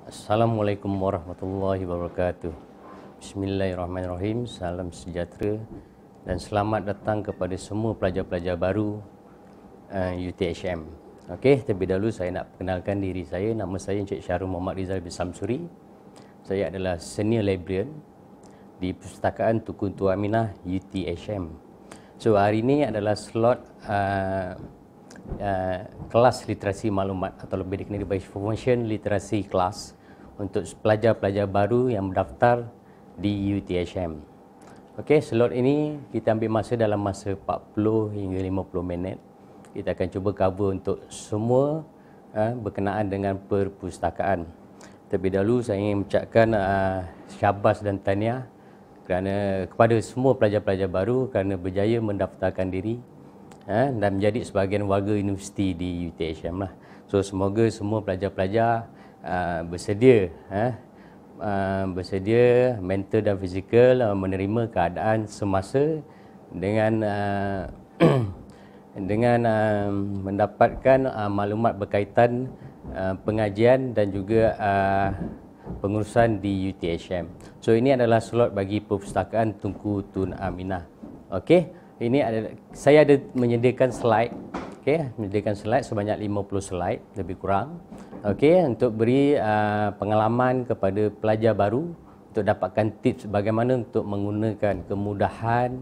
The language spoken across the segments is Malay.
Assalamualaikum warahmatullahi wabarakatuh. Bismillahirrahmanirrahim. Salam sejahtera dan selamat datang kepada semua pelajar-pelajar baru UTHM. Okey, terlebih dahulu saya nak perkenalkan diri saya. Nama saya Encik Syahrul Muhammad Rizal bin Samsuri. Saya adalah Senior Librarian di Perpustakaan Tunku Tua Aminah UTHM. So hari ini adalah slot kelas literasi maklumat atau lebih dikenali sebagai Information Literacy Class untuk pelajar-pelajar baru yang mendaftar di UTHM. Okey, slot ini kita ambil masa dalam masa 40 hingga 50 minit. Kita akan cuba cover untuk semua berkenaan dengan perpustakaan. Terlebih dahulu saya ingin mengucapkan syabas dan tahniah kerana kepada semua pelajar-pelajar baru kerana berjaya mendaftarkan diri dan menjadi sebahagian warga universiti di UTHM lah. So semoga semua pelajar-pelajar bersedia mental dan fizikal menerima keadaan semasa dengan mendapatkan maklumat berkaitan pengajian dan juga pengurusan di UTHM. So ini adalah slot bagi Perpustakaan Tunku Tun Aminah. Okey, ini adalah saya ada menyediakan slide. Okey, menyediakan slide sebanyak 50 slide lebih kurang. Okey, untuk beri pengalaman kepada pelajar baru untuk dapatkan tips bagaimana untuk menggunakan kemudahan,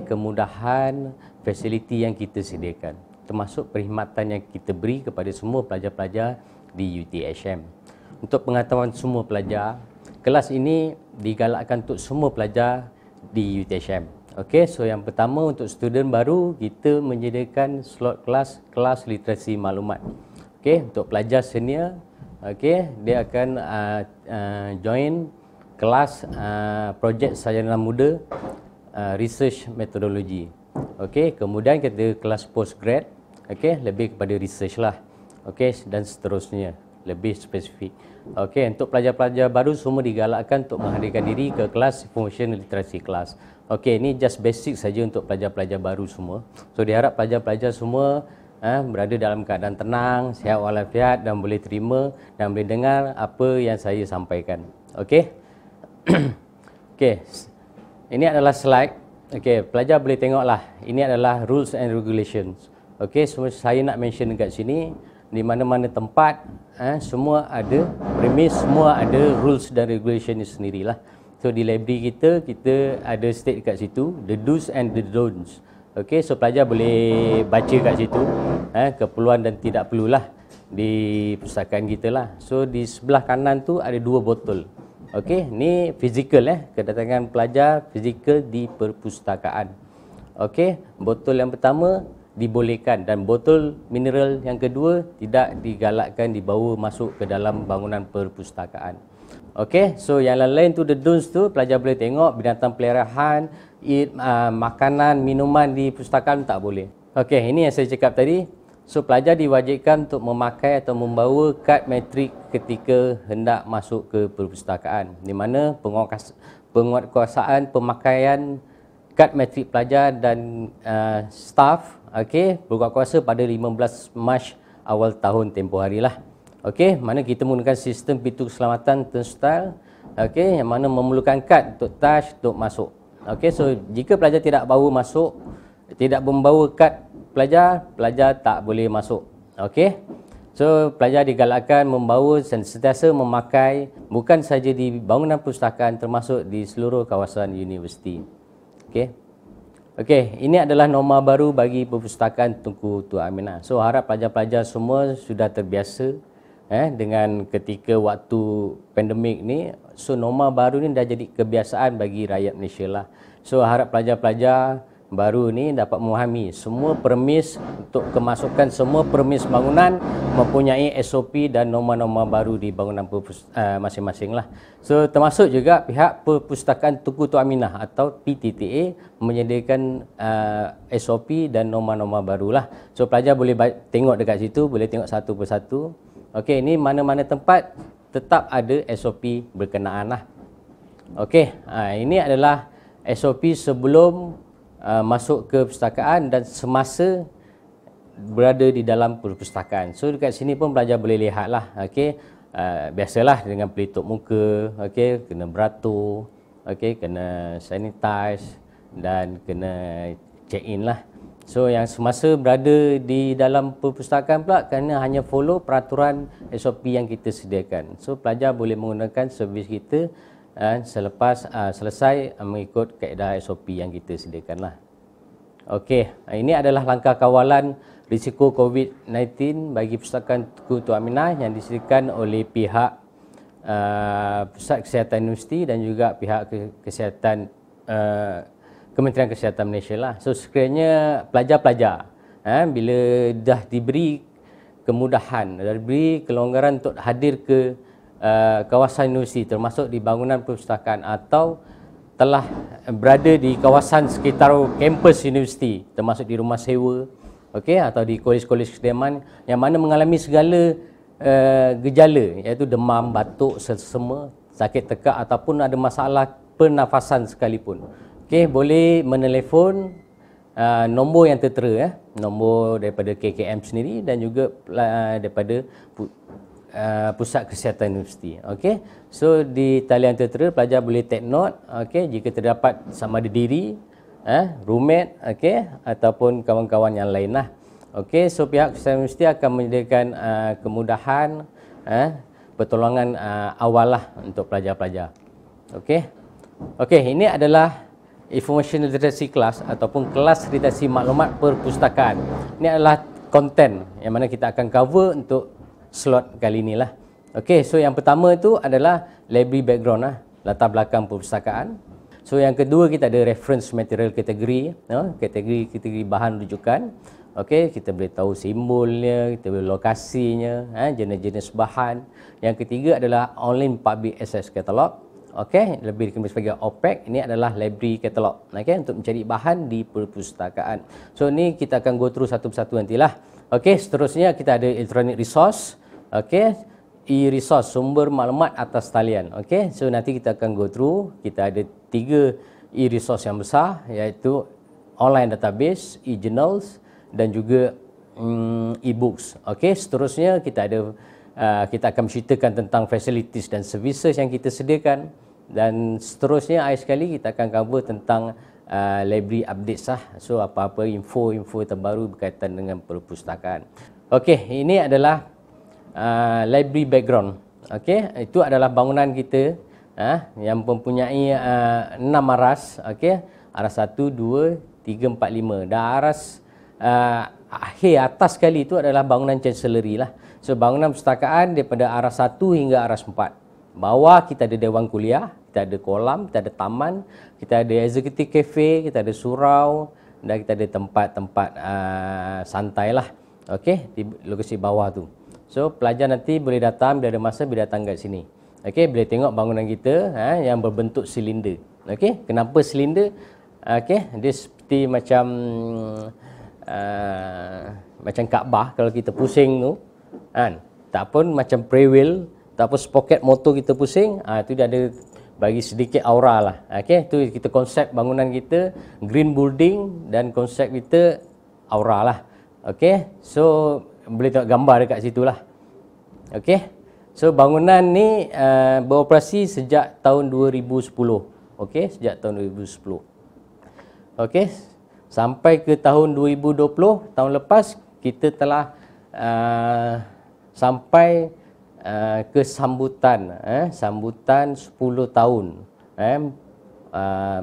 kemudahan fasiliti yang kita sediakan, termasuk perkhidmatan yang kita beri kepada semua pelajar-pelajar di UTHM. Untuk pengetahuan semua pelajar, kelas ini digalakkan untuk semua pelajar di UTHM. Okey, so yang pertama untuk student baru kita menyediakan slot kelas literasi maklumat. Okey, untuk pelajar senior, okey, dia akan join kelas projek sarjana muda research metodologi. Okey, kemudian kita kelas postgrad, okey, lebih kepada research lah. Okey, dan seterusnya, lebih spesifik. Okey, untuk pelajar-pelajar baru semua digalakkan untuk menghadirkan diri ke kelas Information Literacy Class. Okey, ini just basic saja untuk pelajar-pelajar baru semua. So diharap pelajar-pelajar semua berada dalam keadaan tenang, sihat walafiat dan boleh terima dan boleh dengar apa yang saya sampaikan. Okey. Okey. Ini adalah slide. Okey, pelajar boleh tengoklah. Ini adalah rules and regulations. Okey, so saya nak mention dekat sini di mana-mana tempat semua ada premis, semua ada rules dan regulation sendirilah. So di library kita ada state dekat situ the do's and the don'ts. Okey, so pelajar boleh baca kat situ keperluan dan tidak perlulah di perpustakaan kita lah. So di sebelah kanan tu ada dua botol. Okey, ni fizikal kedatangan pelajar fizikal di perpustakaan. Okey, botol yang pertama dibolehkan dan botol mineral yang kedua tidak digalakkan dibawa masuk ke dalam bangunan perpustakaan. Okey, so yang lain tu the don'ts tu pelajar boleh tengok binatang peliharaan, makanan, minuman di perpustakaan tak boleh. Okey, ini yang saya cakap tadi. So pelajar diwajibkan untuk memakai atau membawa kad matrik ketika hendak masuk ke perpustakaan, di mana penguatkuasaan pemakaian kad matrik pelajar dan staf berkuasa pada 15 Mac awal tahun tempoh harilah. Okey, mana kita menggunakan sistem pintu keselamatan turnstile, okey, yang mana memerlukan kad untuk touch untuk masuk. Okey, so jika pelajar tidak bawa masuk, tidak membawa kad pelajar tak boleh masuk. Okey. So pelajar digalakkan membawa dan sentiasa memakai bukan saja di bangunan perpustakaan termasuk di seluruh kawasan universiti. Okey. Okey, ini adalah norma baru bagi Perpustakaan Tunku Tua Aminah. So harap pelajar-pelajar semua sudah terbiasa dengan ketika waktu pandemik ni. So norma baru ni dah jadi kebiasaan bagi rakyat Malaysia lah. So harap pelajar-pelajar baru ni dapat memahami semua permis untuk kemasukan semua permis bangunan mempunyai SOP dan norma-norma baru di bangunan masing-masing lah. So termasuk juga pihak Perpustakaan Tunku Tua Aminah atau PTTA menyediakan SOP dan norma-norma barulah. So pelajar boleh tengok dekat situ, boleh tengok satu persatu. Okey, ini mana-mana tempat tetap ada SOP berkenaan lah. Okey, ini adalah SOP sebelum masuk ke perpustakaan dan semasa berada di dalam perpustakaan. So dekat sini pun pelajar boleh lihatlah, okey, biasalah dengan pelitup muka, okey, kena beratur, okey, kena sanitize dan kena check in lah. So yang semasa berada di dalam perpustakaan pula kena hanya follow peraturan SOP yang kita sediakan. So pelajar boleh menggunakan servis kita selepas selesai mengikut kaedah SOP yang kita sediakan lah. Okey, ini adalah langkah kawalan risiko COVID-19 bagi Pustakaan Tunku Tua Aminah yang disediakan oleh pihak Pusat Kesihatan Universiti dan juga pihak Kesihatan Kementerian Kesihatan Malaysia lah. So sekiranya pelajar-pelajar bila dah diberi kemudahan, dah diberi kelonggaran untuk hadir ke kawasan universiti termasuk di bangunan perpustakaan atau telah berada di kawasan sekitar kampus universiti termasuk di rumah sewa, okey, atau di kolej-kolej kediaman yang mana mengalami segala gejala iaitu demam, batuk, selsema, sakit tekak ataupun ada masalah pernafasan sekalipun. Okey, boleh menelefon nombor yang tertera, nombor daripada KKM sendiri dan juga daripada Pusat Kesihatan Universiti. Okey, so di talian tertera pelajar boleh take note, okey, jika terdapat sama ada diri, roommate, okey, ataupun kawan-kawan yang lain lah. Okey, so pihak Kesihatan Universiti akan menyediakan kemudahan, pertolongan awal lah untuk pelajar-pelajar. Okey, okey, ini adalah Information Literacy Class ataupun kelas literasi maklumat perpustakaan. Ini adalah konten yang mana kita akan cover untuk slot kali ni lah. Okey, so yang pertama itu adalah library background lah, latar belakang perpustakaan. So yang kedua kita ada reference material kategori, kategori bahan rujukan. Okey, kita boleh tahu simbolnya, kita boleh lokasinya, jenis-jenis bahan. Yang ketiga adalah online public access catalog. Okey, lebih dikenali sebagai OPEC. Ini adalah library catalog, okey, untuk mencari bahan di perpustakaan. So ni kita akan go through satu persatu nantilah. Okey, seterusnya kita ada electronic resource, okey, e-resource, sumber maklumat atas talian. Okey, so nanti kita akan go through. Kita ada 3 e-resource yang besar iaitu online database, e-journals dan juga e-books. Okey, seterusnya kita ada kita akan menceritakan tentang facilities dan services yang kita sediakan. Dan seterusnya akhir sekali kita akan cover tentang library updates lah. So apa-apa info-info terbaru berkaitan dengan perpustakaan. Okey, ini adalah library background. Okey, itu adalah bangunan kita yang mempunyai 6 aras. Okey, aras 1, 2, 3, 4, 5. Dan aras akhir atas sekali itu adalah bangunan chancellery lah. So bangunan perpustakaan daripada aras 1 hingga aras 4. Bawah kita ada dewan kuliah, kita ada kolam, kita ada taman, kita ada executive cafe, kita ada surau dan kita ada tempat-tempat santai lah. Okey, di lokasi bawah tu. So pelajar nanti boleh datang bila ada masa, bila datang kat sini. Okey, boleh tengok bangunan kita yang berbentuk silinder. Okey, kenapa silinder? Okey, dia seperti macam Kaabah kalau kita pusing tu, kan? Tak pun macam pre-wheel, tak pun sprocket motor kita pusing, tu dia ada bagi sedikit aura lah. Okey, tu kita konsep bangunan kita green building dan konsep kita aura lah. Okey, so boleh tengok gambar dekat situ lah. Okey, so bangunan ni beroperasi sejak tahun 2010. Okey, sejak tahun 2010. Okey, sampai ke tahun 2020, tahun lepas kita telah sampai ke sambutan sambutan 10 tahun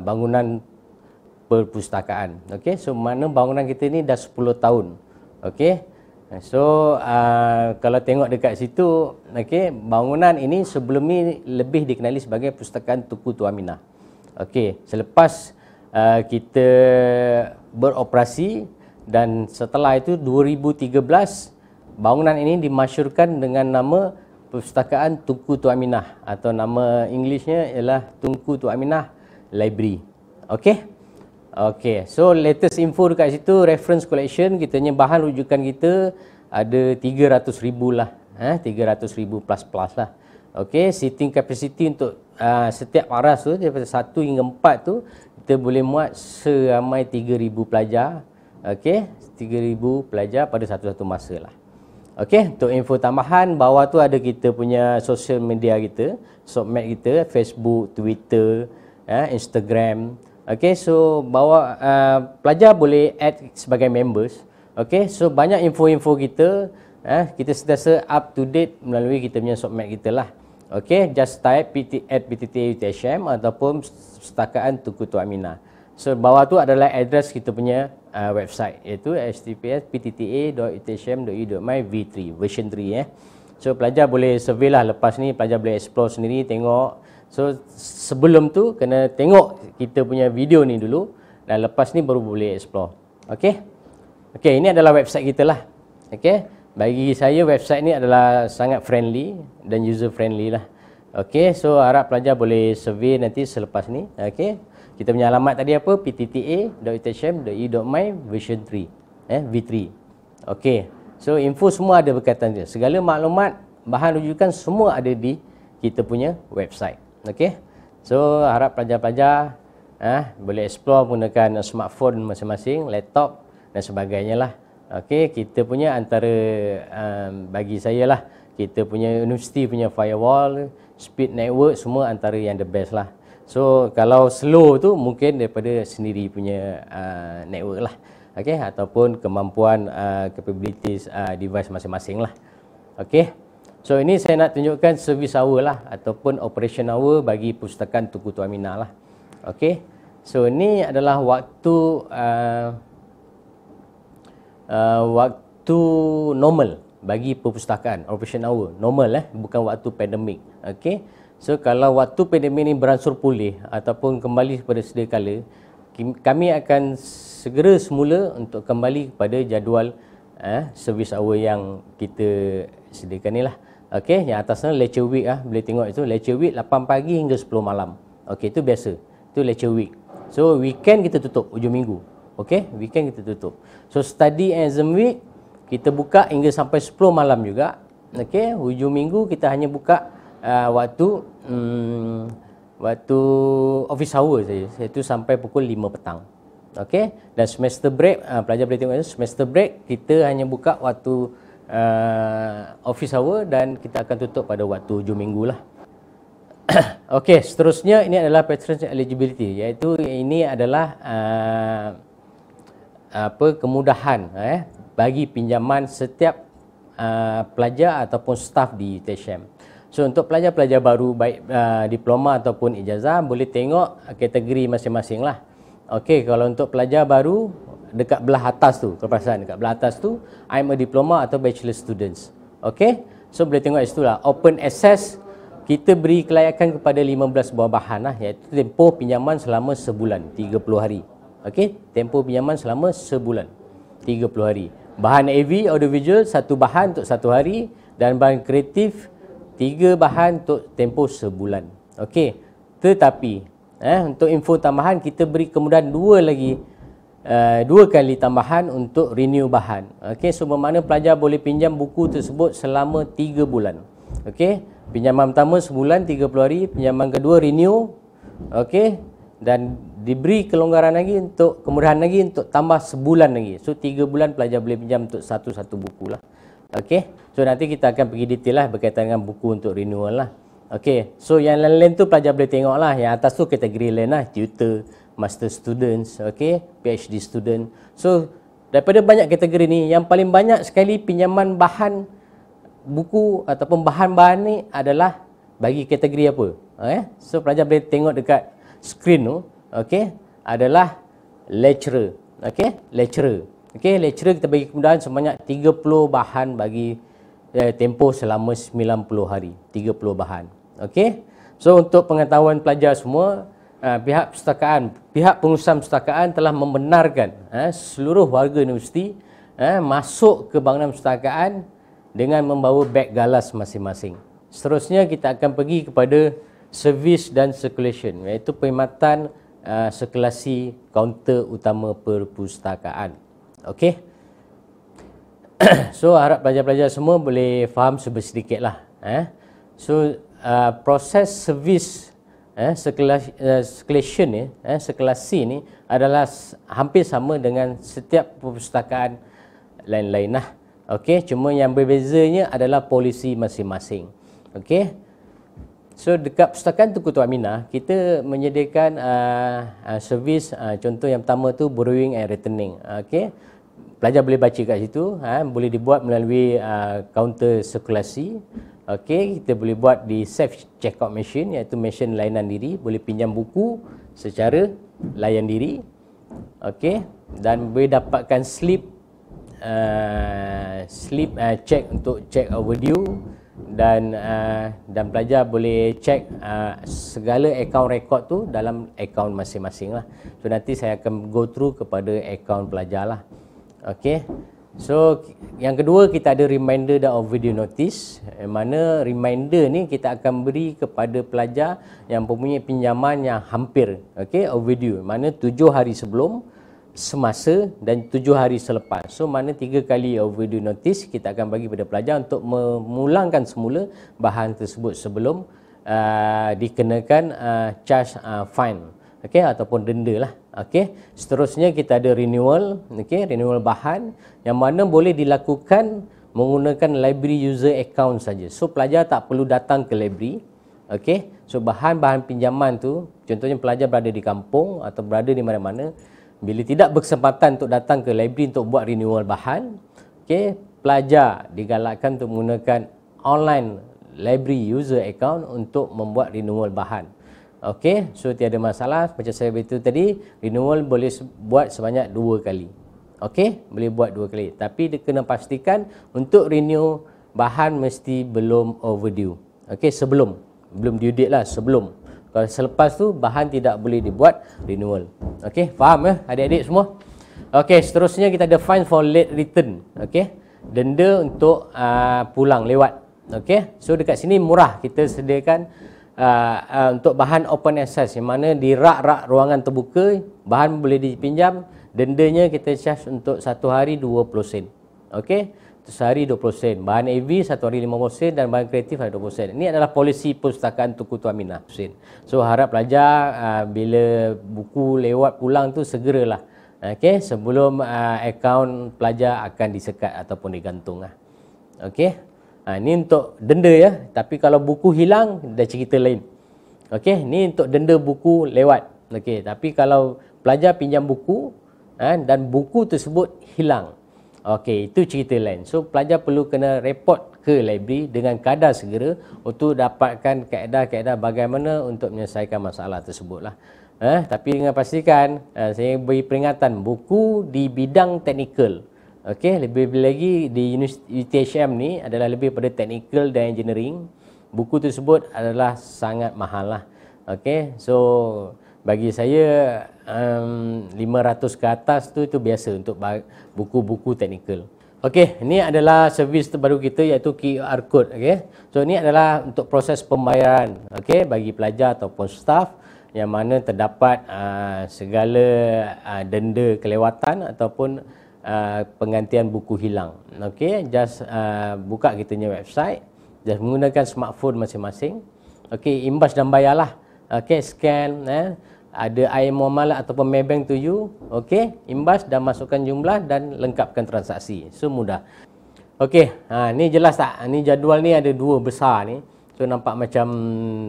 bangunan perpustakaan. Okey, so mana bangunan kita ni dah 10 tahun. Okey, so kalau tengok dekat situ, okey, bangunan ini sebelum ni lebih dikenali sebagai Pustakaan Tunku Tua Aminah. Okey, selepas kita beroperasi dan setelah itu 2013 bangunan ini dimasyhurkan dengan nama Perpustakaan Tunku Tua Aminah atau nama Englishnya ialah Tunku Tua Aminah Library. Okey. Okey. So latest info dekat situ, reference collection kitanya, bahan rujukan kita ada 300,000 lah. 300,000 plus lah. Okey, seating capacity untuk setiap aras tu daripada 1 hingga 4 tu kita boleh muat seramai 3,000 pelajar. Okey, 3,000 pelajar pada satu-satu masa lah. Okey, untuk info tambahan, bawah tu ada kita punya social media kita, SOCMED kita, Facebook, Twitter, Instagram. Okey, so bawah pelajar boleh add sebagai members. Okey, so banyak info-info kita, kita sentiasa up to date melalui kita punya SOCMED kita lah. Okey, just type @PTTA UTHM ataupun Perpustakaan Tunku Tuan Aminah. So bawah tu adalah address kita punya website, iaitu https://ptta.uthm.edu.my v3 version 3 So pelajar boleh survey lah, lepas ni pelajar boleh explore sendiri, tengok. So sebelum tu kena tengok kita punya video ni dulu, dan lepas ni baru boleh explore. Okey. Okey, ini adalah website kita lah. Okey. Bagi saya website ni adalah sangat friendly dan user friendly lah. Okey, so harap pelajar boleh survey nanti selepas ni. Okey. Kita punya alamat tadi apa? ptta.uthm.edu.my version 3. V3. Okey. So info semua ada berkaitan dia. Segala maklumat, bahan rujukan semua ada di kita punya website. Okey. So harap pelajar-pelajar boleh explore menggunakan smartphone masing-masing, laptop dan sebagainya lah. Okey, kita punya antara bagi saya lah, kita punya universiti punya firewall, speed network semua antara yang the best lah. So kalau slow tu mungkin daripada sendiri punya network lah, okey, ataupun kemampuan capabilities device masing-masing lah. Okey. So ini saya nak tunjukkan service hour lah ataupun operation hour bagi Perpustakaan Tunku Tuan Aminah lah. Okey. So ini adalah waktu normal bagi perpustakaan, operation hour normal bukan waktu pandemik. Okey. So kalau waktu pandemik ini beransur pulih ataupun kembali kepada sedia kala, kami akan segera semula untuk kembali kepada jadual service hour yang kita sediakan ni lah. Okey, yang atas sana lecture week boleh tengok itu lecture week 8 pagi hingga 10 malam. Okey, itu biasa. Itu lecture week. So weekend kita tutup hujung minggu. Okey, weekend kita tutup. So study and exam week kita buka hingga sampai 10 malam juga. Okey, hujung minggu kita hanya buka waktu office hour saja, iaitu sampai pukul 5 petang. Okey, dan semester break, pelajar boleh tengok semester break kita hanya buka waktu office hour dan kita akan tutup pada waktu hujung minggu lah. Okey, seterusnya ini adalah patronage eligibility, iaitu ini adalah kemudahan bagi pinjaman setiap pelajar ataupun staf di UTHM. So untuk pelajar-pelajar baru baik diploma ataupun ijazah boleh tengok kategori masing-masing lah. Okey, kalau untuk pelajar baru dekat belah atas tu, kalau perasan dekat belah atas tu I'm a diploma atau bachelor students. Okey, so boleh tengok situ lah. Open access, kita beri kelayakan kepada 15 buah bahan lah, iaitu tempoh pinjaman selama sebulan, 30 hari. Okey, tempoh pinjaman selama sebulan, 30 hari. Bahan AV, audiovisual, 1 bahan untuk 1 hari, dan bahan kreatif 3 bahan untuk tempoh sebulan. Okey. Tetapi untuk info tambahan kita beri kemudahan 2 kali tambahan untuk renew bahan. Okey, so bermakna pelajar boleh pinjam buku tersebut selama 3 bulan. Okey, pinjaman pertama sebulan 30 hari, pinjaman kedua renew. Okey, dan diberi kelonggaran lagi untuk kemudahan lagi untuk tambah sebulan lagi. So 3 bulan pelajar boleh pinjam untuk satu buku lah. Okey, so nanti kita akan pergi detail lah berkaitan dengan buku untuk renewal lah. Okey, so yang lain-lain tu pelajar boleh tengok lah. Yang atas tu kategori lain lah, tutor, master students, okey, PhD student. So daripada banyak kategori ni, yang paling banyak sekali pinjaman bahan buku ataupun bahan-bahan ni adalah bagi kategori apa? So pelajar boleh tengok dekat screen tu, okey, adalah lecturer. Okey, lecturer. Okey, lecturer kita bagi kemudahan sebanyak 30 bahan bagi tempoh selama 90 hari. 30 bahan. Okey. So untuk pengetahuan pelajar semua, pihak perpustakaan, pihak pengurusan perpustakaan telah membenarkan seluruh warga universiti masuk ke bangunan perpustakaan dengan membawa beg galas masing-masing. Seterusnya kita akan pergi kepada servis dan circulation, iaitu perkhidmatan sirkulasi kaunter utama perpustakaan. Okey. So harap pelajar-pelajar semua boleh faham sedikit lah. So proses servis circulation ni, sirkulasi ni adalah hampir sama dengan setiap perpustakaan lain-lain lah. Okey, cuma yang berbezanya adalah polisi masing-masing. Okey. So dekat Perpustakaan Tunku Tuan Aminah, kita menyediakan servis, contoh yang pertama tu borrowing and returning. Okey. Pelajar boleh baca kat situ, boleh dibuat melalui kaunter sirkulasi. Okey, kita boleh buat di self checkout machine, iaitu mesin layanan diri, boleh pinjam buku secara layan diri. Okey, dan boleh dapatkan slip check untuk check overdue, dan pelajar boleh check segala akaun rekod tu dalam akaun masing-masing lah. So nanti saya akan go through kepada akaun pelajar lah. Okey. So yang kedua, kita ada reminder dan overdue notice, mana reminder ni kita akan beri kepada pelajar yang mempunyai pinjaman yang hampir overdue, mana 7 hari sebelum, semasa dan 7 hari selepas. So mana 3 kali overdue notice kita akan bagi kepada pelajar untuk memulangkan semula bahan tersebut sebelum dikenakan charge fine, ataupun denda lah. Seterusnya kita ada renewal, renewal bahan yang mana boleh dilakukan menggunakan library user account saja. So pelajar tak perlu datang ke library. So bahan-bahan pinjaman tu, contohnya pelajar berada di kampung atau berada di mana-mana, bila tidak berkesempatan untuk datang ke library untuk buat renewal bahan, pelajar digalakkan untuk menggunakan online library user account untuk membuat renewal bahan. So tiada masalah. Macam saya beritahu tadi, renewal boleh buat sebanyak 2 kali. Boleh buat 2 kali. Tapi dia kena pastikan untuk renew bahan mesti belum overdue. Sebelum. Belum due date lah, sebelum. Kalau selepas tu, bahan tidak boleh dibuat renewal. Faham adik-adik semua? Seterusnya kita ada fine for late return. Denda untuk pulang lewat. So dekat sini murah. Kita sediakan untuk bahan open access, yang mana di rak-rak ruangan terbuka, bahan boleh dipinjam. Dendanya kita charge untuk 1 hari 20 sen. Sehari 20 sen. Bahan AV 1 hari 50 sen dan bahan kreatif ada 20 sen. Ini adalah polisi Perpustakaan Tunku Tuan Aminah. So harap pelajar bila buku lewat pulang tu segeralah. Sebelum akaun pelajar akan disekat ataupun digantung lah. Ini untuk denda ya. Tapi kalau buku hilang, dah cerita lain. Ini untuk denda buku lewat. Tapi kalau pelajar pinjam buku dan buku tersebut hilang, itu cerita lain. So pelajar perlu kena report ke library dengan kadar segera untuk dapatkan kaedah-kaedah bagaimana untuk menyelesaikan masalah tersebut lah. Tapi dengan pastikan, saya beri peringatan, buku di bidang teknikal, lebih lagi di UTHM ni adalah lebih pada technical dan engineering. Buku tersebut adalah sangat mahal lah. So bagi saya 500 ke atas tu itu biasa untuk buku-buku teknikal. Ini adalah servis terbaru kita, iaitu QR code. So ini adalah untuk proses pembayaran bagi pelajar ataupun staff yang mana terdapat segala denda kelewatan ataupun penggantian buku hilang. Just buka kita punya website, just menggunakan smartphone masing-masing. Imbas dan bayarlah. Scan, ada air muamalah ataupun Maybank to you, imbas dan masukkan jumlah dan lengkapkan transaksi. So mudah. Ni jelas tak? Ni jadual ni ada 2 besar ni. So nampak macam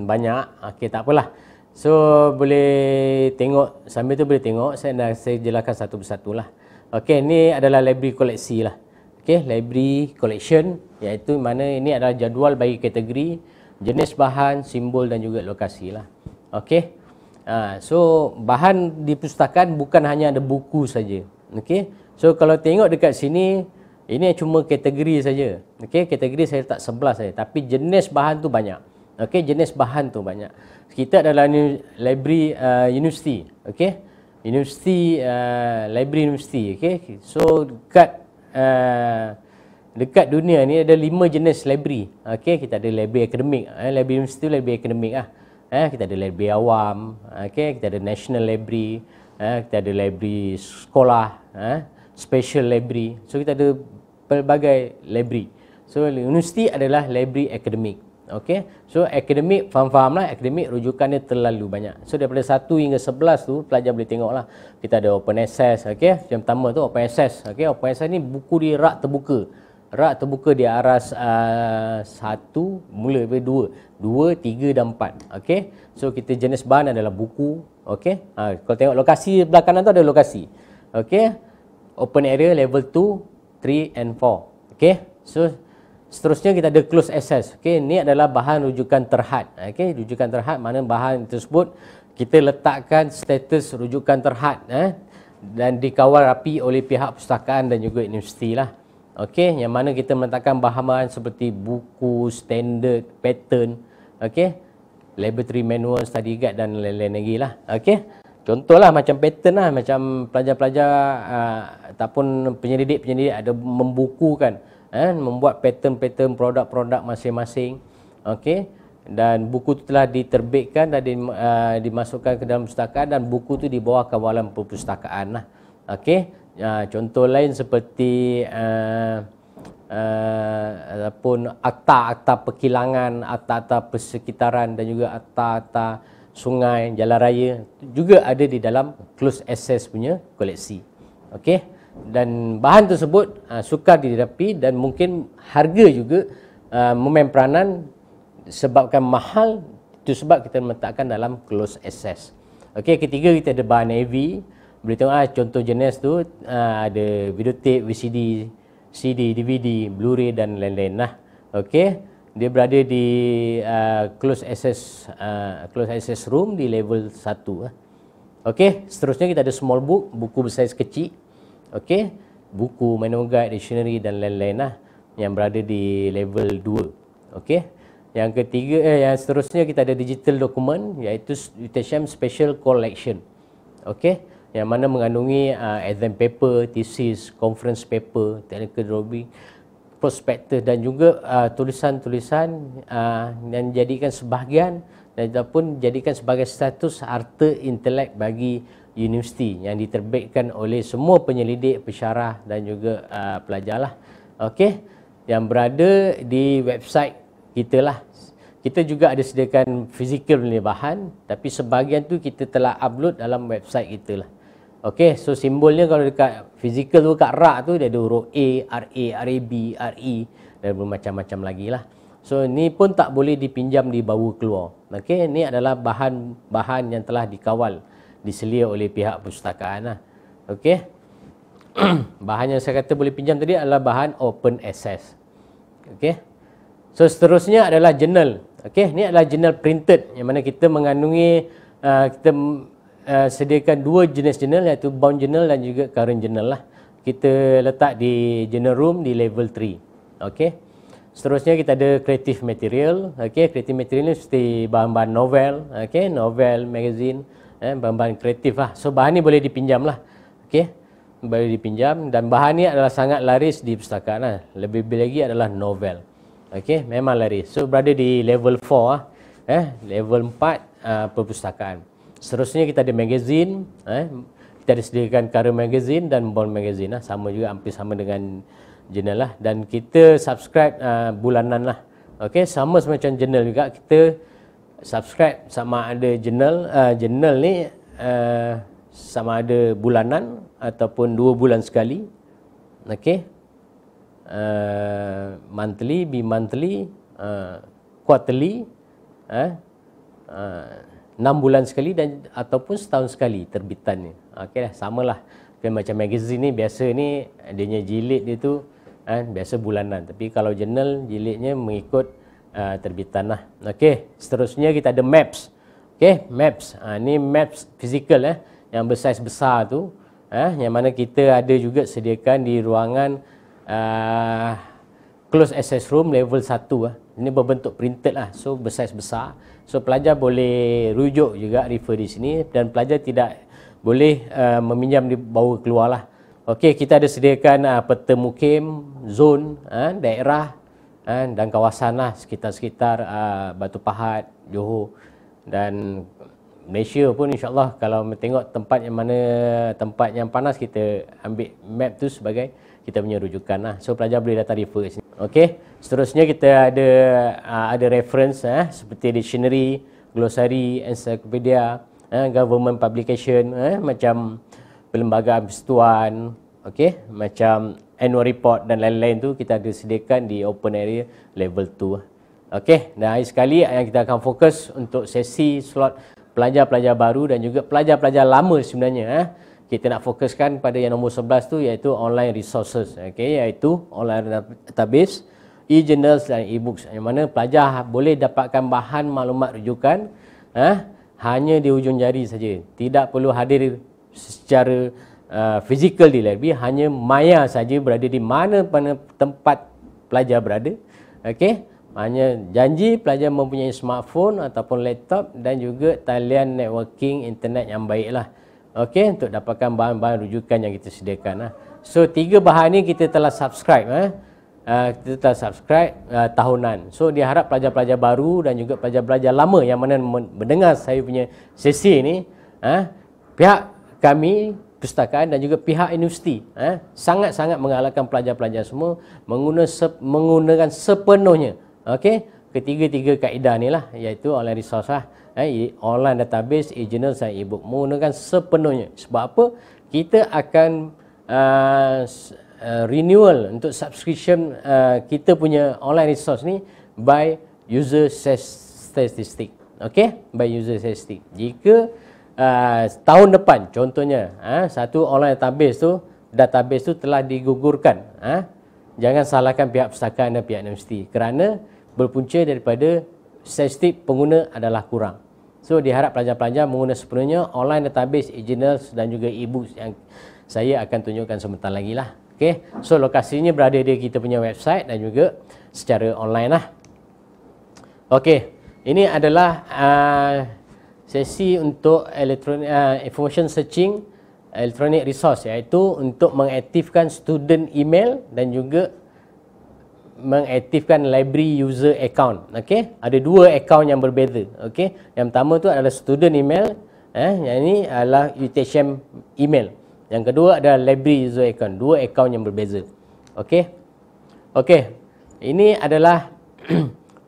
banyak. Tak apalah. So boleh tengok, sambil tu boleh tengok, saya jelaskan satu persatu lah. Ni adalah library koleksi lah. Library collection, iaitu mana ini adalah jadual bagi kategori, jenis bahan, simbol dan juga lokasi lah. So bahan di perpustakaan bukan hanya ada buku saja. So kalau tengok dekat sini, ini cuma kategori saja. Kategori saya letak 11 saja, tapi jenis bahan tu banyak. Jenis bahan tu banyak. Kita adalah library university. University, library university. So dekat dunia ni ada 5 jenis library. Kita ada library akademik, library university, library akademik lah. Kita ada library awam, kita ada national library, kita ada library sekolah, special library. So kita ada pelbagai library. So universiti adalah library akademik. So akademik, faham-faham lah, akademik rujukannya terlalu banyak. So daripada 1 hingga 11 tu pelajar boleh tengok lah. Kita ada open access, yang pertama tu open access. Open access ni buku di rak terbuka. rak terbuka di aras 1, mula dari 2, 3 dan 4. Okey. So kita jenis bahan adalah buku. Okey. Kalau tengok lokasi belah kanan tu ada lokasi. Okey. Open area level 2, 3 and 4. Okey. So seterusnya kita ada close access. Okey, ini adalah bahan rujukan terhad. Okey, rujukan terhad mana bahan tersebut kita letakkan status rujukan terhad dan dikawal rapi oleh pihak perpustakaan dan juga universiti lah. Okey, yang mana kita meletakkan bahan-bahan seperti buku, standard, pattern, okey, laboratory manual, study guide dan lain-lain lagi lah. Okey. Contohlah macam pattern lah, macam pelajar-pelajar ataupun penyelidik-penyelidik ada membukukan membuat pattern-pattern produk-produk masing-masing. Okey. Dan buku itu telah diterbitkan dan dimasukkan ke dalam perpustakaan dan buku itu di bawah kawalan perpustakaan lah. Okey. Contoh lain seperti ataupun akta-akta perkilangan, akta-akta persekitaran dan juga akta-akta sungai, jalan raya juga ada di dalam close access punya koleksi. Okey. Dan bahan tersebut sukar didapi dan mungkin harga juga memain peranan sebabkan mahal, itu sebab kita meletakkan dalam close access. Okey, ketiga kita ada bahan AV. Boleh tengok contoh jenis tu ada videotape, VCD, CD, DVD, Blu-ray dan lain-lain lah. Okey, dia berada di close access room di level 1. Okey, seterusnya kita ada small book, buku bersaiz kecil. Okey, buku, manual guide, dictionary dan lain-lain lah yang berada di level 2. Okey. Yang ketiga, yang seterusnya kita ada digital dokumen iaitu UTSM Special Collection. Okey, yang mana mengandungi exam paper, thesis, conference paper, technical drawing, prospektus dan juga tulisan-tulisan yang dijadikan sebahagian dan ataupun dijadikan sebagai status harta intelek bagi universiti yang diterbitkan oleh semua penyelidik, pensyarah dan juga pelajar lah. Okey, yang berada di website kita lah. Kita juga ada sediakan fizikal punya bahan, tapi sebahagian tu kita telah upload dalam website kita lah. Okey, so simbolnya kalau dekat fizikal tu, kat rak tu dia ada huruf A, RA, RAB, RE dan bermacam-macam lagi lah. So ni pun tak boleh dipinjam, dibawa keluar. Okey, ni adalah bahan-bahan yang telah dikawal, diselia oleh pihak perpustakaan lah. Okey. Bahan yang saya kata boleh pinjam tadi adalah bahan open access. Okey. So seterusnya adalah journal. Okey, ni adalah journal printed yang mana kita mengandungi kita sediakan dua jenis journal iaitu bound journal dan juga current journal lah. Kita letak di journal room di level 3. Okey. Seterusnya kita ada creative material. Okey, creative material ni seperti bahan-bahan novel, okey, novel, magazine, bahan-bahan kreatif lah. So bahan ni boleh dipinjam lah. Okey. Boleh dipinjam dan bahan ni adalah sangat laris di perpustakaan lah. Lebih-lebih lagi adalah novel. Okey, memang laris. So berada di level 4 level 4 perpustakaan. Seterusnya kita ada magazine, kita ada sediakan current magazine dan bound magazine lah. Sama juga, hampir sama dengan journal lah. Dan kita subscribe bulanan lah. Okey, sama semacam journal juga, kita subscribe sama ada journal ni sama ada bulanan ataupun 2 bulan sekali. Okey. Monthly, bi-monthly, quarterly, 6 bulan sekali dan ataupun setahun sekali terbitannya. Okey dah, samalah. Macam magazine ni biasa ni adanya jilid dia tu biasa bulanan, tapi kalau journal jilidnya mengikut terbitan lah. Okey, seterusnya kita ada maps. Okey, maps. Ni maps fizikal yang bersaiz besar tu, yang mana kita ada juga sediakan di ruangan close access room level 1 Ini berbentuk printed lah, so bersaiz besar. So pelajar boleh rujuk juga, refer di sini, dan pelajar tidak boleh meminjam, dibawa keluar lah. Okey, kita ada sediakan peta mukim, zon, daerah dan kawasan lah, sekitar-sekitar Batu Pahat, Johor dan Malaysia pun, insyaAllah kalau tengok tempat yang mana tempat yang panas, kita ambil map tu sebagai kita punya rujukan lah. So pelajar boleh datang refer kat sini. Okey, seterusnya kita ada reference seperti dictionary, glossary, encyclopedia, government publication, macam Perlembagaan Persekutuan, Okey, macam annual report dan lain-lain tu kita ada sediakan di open area level 2. Okey, dan hari sekali yang kita akan fokus untuk sesi slot pelajar-pelajar baru dan juga pelajar-pelajar lama sebenarnya. Kita nak fokuskan pada yang nombor 11 tu, iaitu online resources. Okey, iaitu online database, e-journals dan e-books, yang mana pelajar boleh dapatkan bahan maklumat rujukan hanya di hujung jari saja. Tidak perlu hadir secara fizikal di library, hanya maya saja berada di mana-mana tempat pelajar berada. Okey, hanya janji pelajar mempunyai smartphone ataupun laptop dan juga talian networking internet yang baiklah. Okey, untuk dapatkan bahan-bahan rujukan yang kita sediakan. So 3 bahan ni kita telah subscribe. Kita telah subscribe tahunan. So diharap pelajar-pelajar baru dan juga pelajar-pelajar lama yang mana mendengar saya punya sesi ni, pihak kami perpustakaan dan juga pihak universiti sangat-sangat menggalakkan pelajar-pelajar semua menggunakan sepenuhnya ketiga-tiga kaedah ni lah, iaitu online resource online database, e-journal dan e-book, menggunakan sepenuhnya. Sebab apa? Kita akan renewal untuk subscription kita punya online resource ni by user statistic. By user statistic. Jika tahun depan contohnya satu online database tu telah digugurkan, jangan salahkan pihak perpustakaan dan pihak universiti, kerana berpunca daripada statistik pengguna adalah kurang. So diharap pelajar-pelajar menggunakan sepenuhnya online database, e-journals dan juga e-books yang saya akan tunjukkan sebentar lagi lah. Okey, so lokasinya berada di kita punya website dan juga secara online lah. Okey, ini adalah sesi untuk information searching electronic resource, iaitu untuk mengaktifkan student email dan juga mengaktifkan library user account. Okey, ada 2 account yang berbeza. Okey, yang pertama tu adalah student email, yang ini adalah UTHM email. Yang kedua adalah library user account, 2 account yang berbeza. Okey. Okey, ini adalah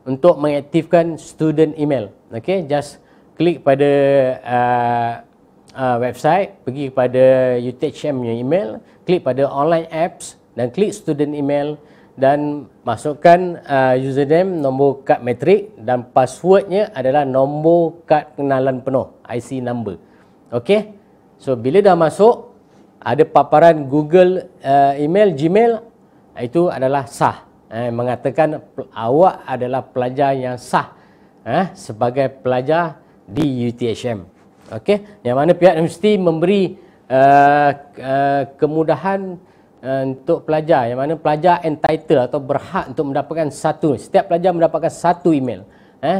untuk mengaktifkan student email. Okey, just klik pada website, pergi kepada UTHM email, klik pada online apps dan klik student email dan masukkan username, nombor kad metrik dan passwordnya adalah nombor kad pengenalan penuh, IC number. Okey, so bila dah masuk ada paparan Google email, Gmail, itu adalah sah, mengatakan awak adalah pelajar yang sah sebagai pelajar di UTHM. Okey, yang mana pihak universiti memberi kemudahan untuk pelajar, yang mana pelajar entitled atau berhak untuk mendapatkan setiap pelajar mendapatkan 1 email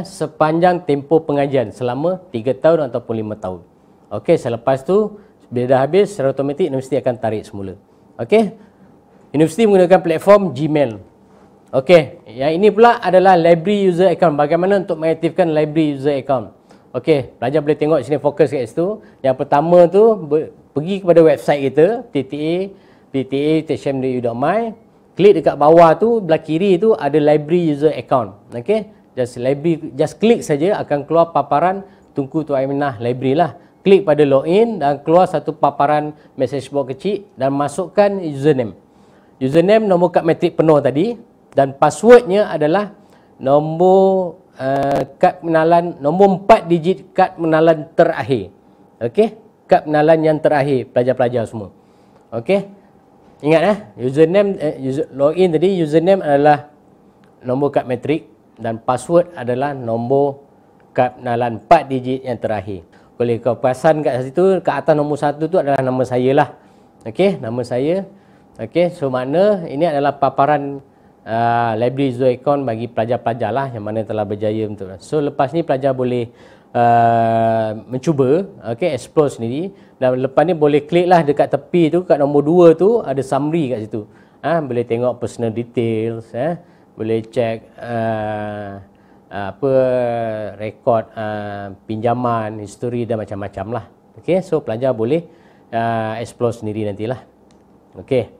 sepanjang tempoh pengajian selama 3 tahun ataupun 5 tahun. Okey, selepas tu bila dah habis secara automatik universiti akan tarik semula. Okey, universiti menggunakan platform Gmail. Okey, yang ini pula adalah library user account. Bagaimana untuk mengaktifkan library user account? Okey, pelajar boleh tengok sini, fokus kat situ. Yang pertama tu pergi kepada website kita pta.uthm.edu.my. Klik dekat bawah tu, belah kiri tu ada library user account. Okey, just klik saja akan keluar paparan Tunku Tuan Aminah library lah. Klik pada login dan keluar satu paparan message box kecil dan masukkan username. Username nombor kad metrik penuh tadi dan passwordnya adalah nombor kad pengenalan, nombor 4 digit kad pengenalan terakhir. Okey, kad pengenalan yang terakhir pelajar-pelajar semua. Okey, ingat username login tadi, username adalah nombor kad metrik dan password adalah nombor kad pengenalan 4 digit yang terakhir. Boleh kau perasan kat situ, kat atas nombor 1 tu adalah nama saya lah. Okey, nama saya. Okey, so makna ini adalah paparan library user account bagi pelajar-pelajar lah yang mana telah berjaya untuk. So lepas ni pelajar boleh mencuba, explore sendiri, dan lepas ni boleh klik lah dekat tepi tu, kat nombor 2 tu ada summary kat situ. Boleh tengok personal details, boleh check rekod pinjaman, history dan macam-macam lah. Okey, so pelajar boleh explore sendiri nantilah. Okey.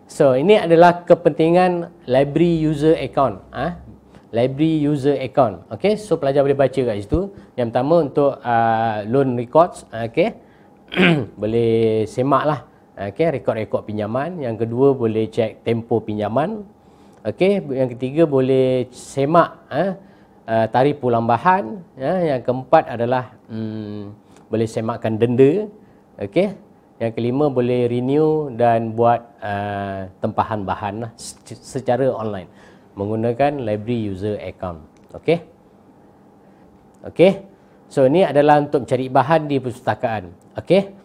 So ini adalah kepentingan library user account. Library user account. Okey, so pelajar boleh baca kat situ. Yang pertama untuk loan records, okey. Boleh semak lah Okey, rekod-rekod pinjaman. Yang kedua boleh cek tempoh pinjaman. Okey, yang ketiga boleh semak tarikh pulang bahan. Yang keempat adalah boleh semakkan denda. Okey. Yang kelima boleh renew dan buat tempahan bahan lah, secara online menggunakan library user account. Okey. Okey. So ini adalah untuk mencari bahan di perpustakaan. Okey.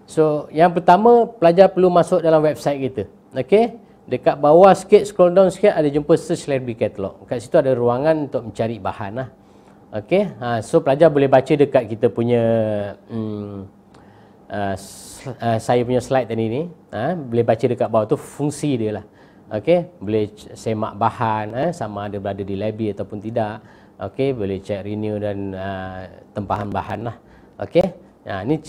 So yang pertama, pelajar perlu masuk dalam website kita. Okey. Dekat bawah sikit, scroll down sikit, ada jumpa search library catalog. Kat situ ada ruangan untuk mencari bahan lah. Okey. So pelajar boleh baca dekat kita punya saya punya slide tadi ni, boleh baca dekat bawah tu fungsi dia lah. Okey, boleh semak bahan, sama ada berada di library ataupun tidak. Okey, boleh cek renew dan tempahan bahan lah. Okey, ni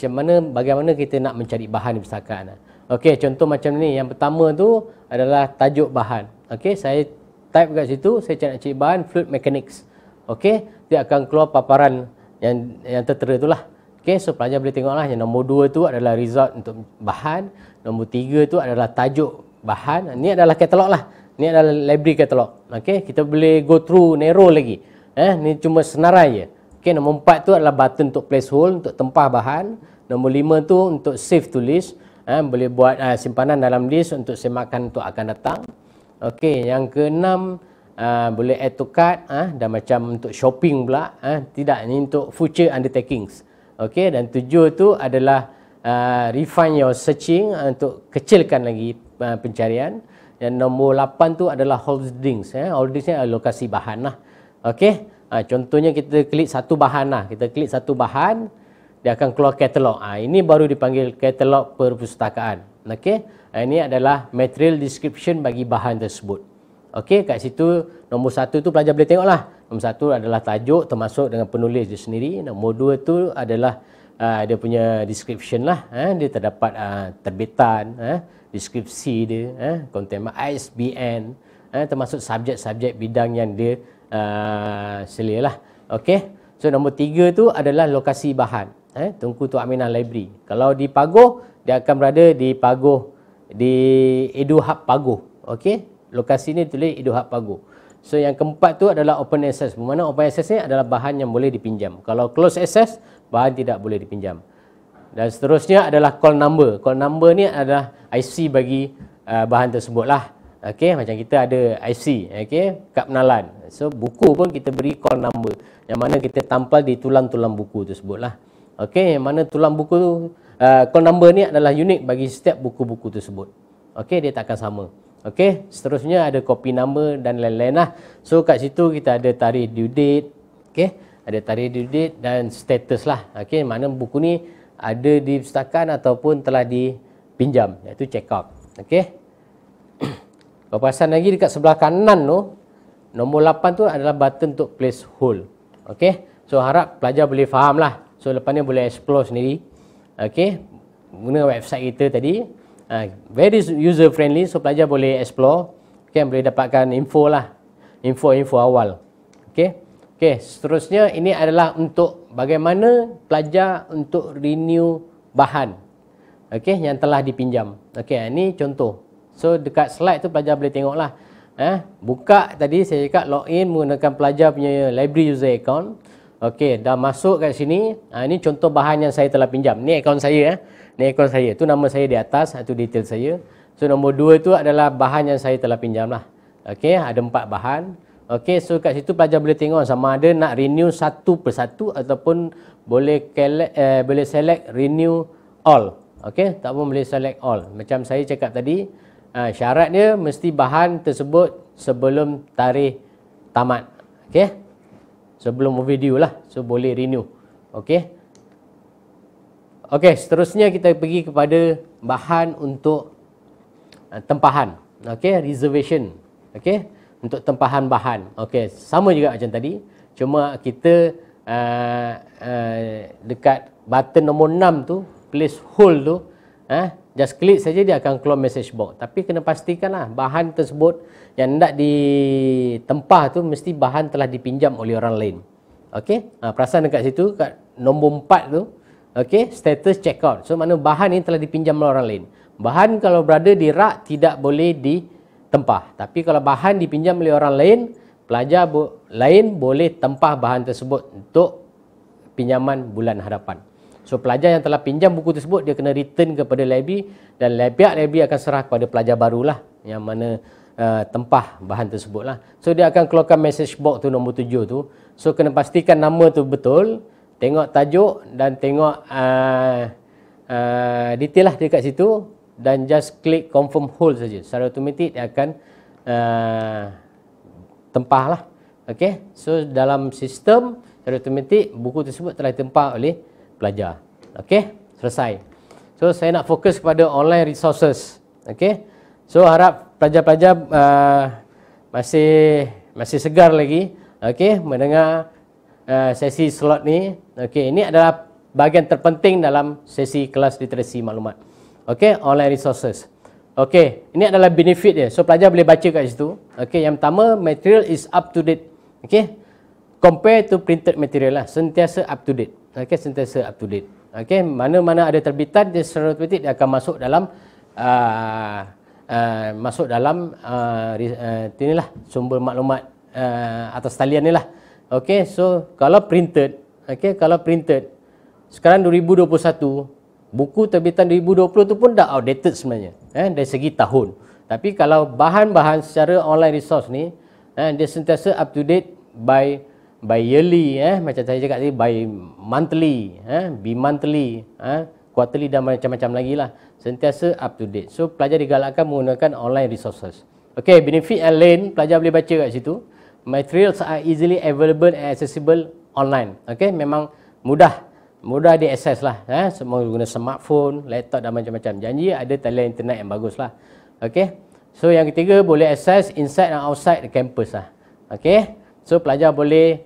bagaimana kita nak mencari bahan di perpustakaan. Okey, contoh macam ni. Yang pertama tu adalah tajuk bahan. Okey, saya type kat situ, saya nak cari bahan fluid mechanics. Okey, dia akan keluar paparan yang tertera tu lah. Okey, so pelajar boleh tengoklah yang nombor 2 tu adalah result untuk bahan, nombor 3 tu adalah tajuk bahan. Ni adalah katalog lah. Ni adalah library katalog. Okey, kita boleh go through narrow lagi. Ni cuma senarai je. Okey, nombor 4 tu adalah button untuk place hold, untuk tempah bahan. Nombor 5 tu untuk save to list. Boleh buat simpanan dalam list untuk semakan untuk akan datang. Okey, yang ke-6 boleh add to cart, dan macam untuk shopping pula, tidak, ni untuk future undertakings. Okey, dan 7 tu adalah refine your searching, untuk kecilkan lagi pencarian. Dan nombor 8 tu adalah holdings. Holdings ni adalah lokasi bahan lah. Okey, contohnya kita klik satu bahan lah. Kita klik satu bahan, dia akan keluar katalog. Ini baru dipanggil katalog perpustakaan. Okey, ini adalah material description bagi bahan tersebut. Okey, kat situ nombor 1 tu pelajar boleh tengok lah. Nombor 1 adalah tajuk termasuk dengan penulis dia sendiri. Nombor 2 tu adalah dia punya description lah. Dia terdapat terbitan, deskripsi dia, content ISBN, termasuk subjek-subjek bidang yang dia selia lah. Okey, so nombor 3 tu adalah lokasi bahan. Tunku Tok Aminah Library. Kalau di Pagoh, dia akan berada di Pagoh, di EduHub Pagoh. Okey, lokasi ni tulis EduHub Pagoh. So yang keempat tu adalah open access. Bermakna open access ni adalah bahan yang boleh dipinjam. Kalau close access, bahan tidak boleh dipinjam. Dan seterusnya adalah call number. Call number ni adalah IC bagi bahan tersebut lah. Okey, macam kita ada IC, okey, kad penalan. So buku pun kita beri call number, yang mana kita tampal di tulang-tulang buku tersebut lah. Okey, yang mana tulang buku tu, call number ni adalah unik bagi setiap buku-buku tersebut. Okey, dia tak akan sama. Okey, seterusnya ada copy number dan lain-lain lah. So kat situ kita ada tarikh due date, okey, ada tarikh due date dan status lah. Okey, mana buku ni ada di perpustakaan ataupun telah dipinjam, iaitu check out. Okey. Kalau perasan lagi dekat sebelah kanan tu, nombor 8 tu adalah button untuk place hold. Okey, so harap pelajar boleh faham lah. So lepas ni boleh explore sendiri. Okey, guna website kita tadi. Very user friendly, so pelajar boleh explore. Okey, boleh dapatkan info lah. Info-info awal. Okey. Okey, seterusnya ini adalah untuk bagaimana pelajar untuk renew bahan. Okey, yang telah dipinjam. Okey, ini contoh. So dekat slide tu pelajar boleh tengok lah. Buka tadi saya cakap login menggunakan pelajar punya library user account. Okey, dah masuk kat sini. Ini contoh bahan yang saya telah pinjam. Ni akaun saya. Ni akaun saya. Tu nama saya di atas. Itu detail saya. So nombor 2 tu adalah bahan yang saya telah pinjam lah. Okey, ada 4 bahan. Okey, so kat situ pelajar boleh tengok sama ada nak renew satu persatu ataupun boleh select renew all. Okey, tak pun boleh select all. Macam saya cakap tadi, syarat dia mesti bahan tersebut sebelum tarikh tamat. Okey, sebelum overdue lah. So boleh renew. Okey. Okey, seterusnya kita pergi kepada bahan untuk tempahan. Okey, reservation. Okey, untuk tempahan bahan. Okey, sama juga macam tadi. Cuma kita dekat button nombor 6 tu, place hold tu, just klik saja dia akan keluar message box. Tapi kena pastikanlah bahan tersebut yang hendak ditempah tu mesti bahan telah dipinjam oleh orang lain. Okey, perasan dekat situ kat nombor 4 tu, Okey, status check out. So mana bahan ini telah dipinjam oleh orang lain. Bahan kalau berada di rak tidak boleh ditempah. Tapi kalau bahan dipinjam oleh orang lain, pelajar lain boleh tempah bahan tersebut untuk pinjaman bulan hadapan. So pelajar yang telah pinjam buku tersebut, dia kena return kepada library dan pihak library akan serah kepada pelajar barulah yang mana tempah bahan tersebut lah. So dia akan keluarkan message box tu nombor 7 tu. So kena pastikan nama tu betul, tengok tajuk dan tengok detail lah dekat situ dan just klik confirm hold saja. Secara automatik dia akan tempah lah. Okay, so dalam sistem secara automatik buku tersebut telah ditempah oleh pelajar. Okay, selesai. So saya nak fokus kepada online resources. Okay, so harap pelajar-pelajar masih segar lagi. Okay, mendengar sesi slot ni. Okay, ini adalah bahagian terpenting dalam sesi kelas literasi maklumat. Okay, online resources. Okay, ini adalah benefit dia. So pelajar boleh baca kat situ. Okay, yang pertama, material is up to date. Okay, compare to printed material lah, sentiasa up to date. Okay, sentiasa up to date. Okay, mana-mana ada terbitan, dia secara automatik dia akan masuk dalam inilah sumber maklumat atas talian ni lah. Okay, so kalau printed, sekarang 2021, buku terbitan 2020 tu pun dah outdated sebenarnya, dari segi tahun. Tapi kalau bahan-bahan secara online resource ni, dia sentiasa up to date by yearly, macam saya cakap tadi, by monthly, bi-monthly, quarterly dan macam-macam lagi lah. Sentiasa up to date. So pelajar digalakkan menggunakan online resources. Okay, benefit yang lain pelajar boleh baca kat situ. Materials are easily available and accessible online. Okay, memang mudah diakses lah. Semua guna smartphone, laptop dan macam-macam. Janji ada talian internet yang bagus lah. Okay, so yang ketiga, boleh akses inside dan outside the campus lah. Okay, so pelajar boleh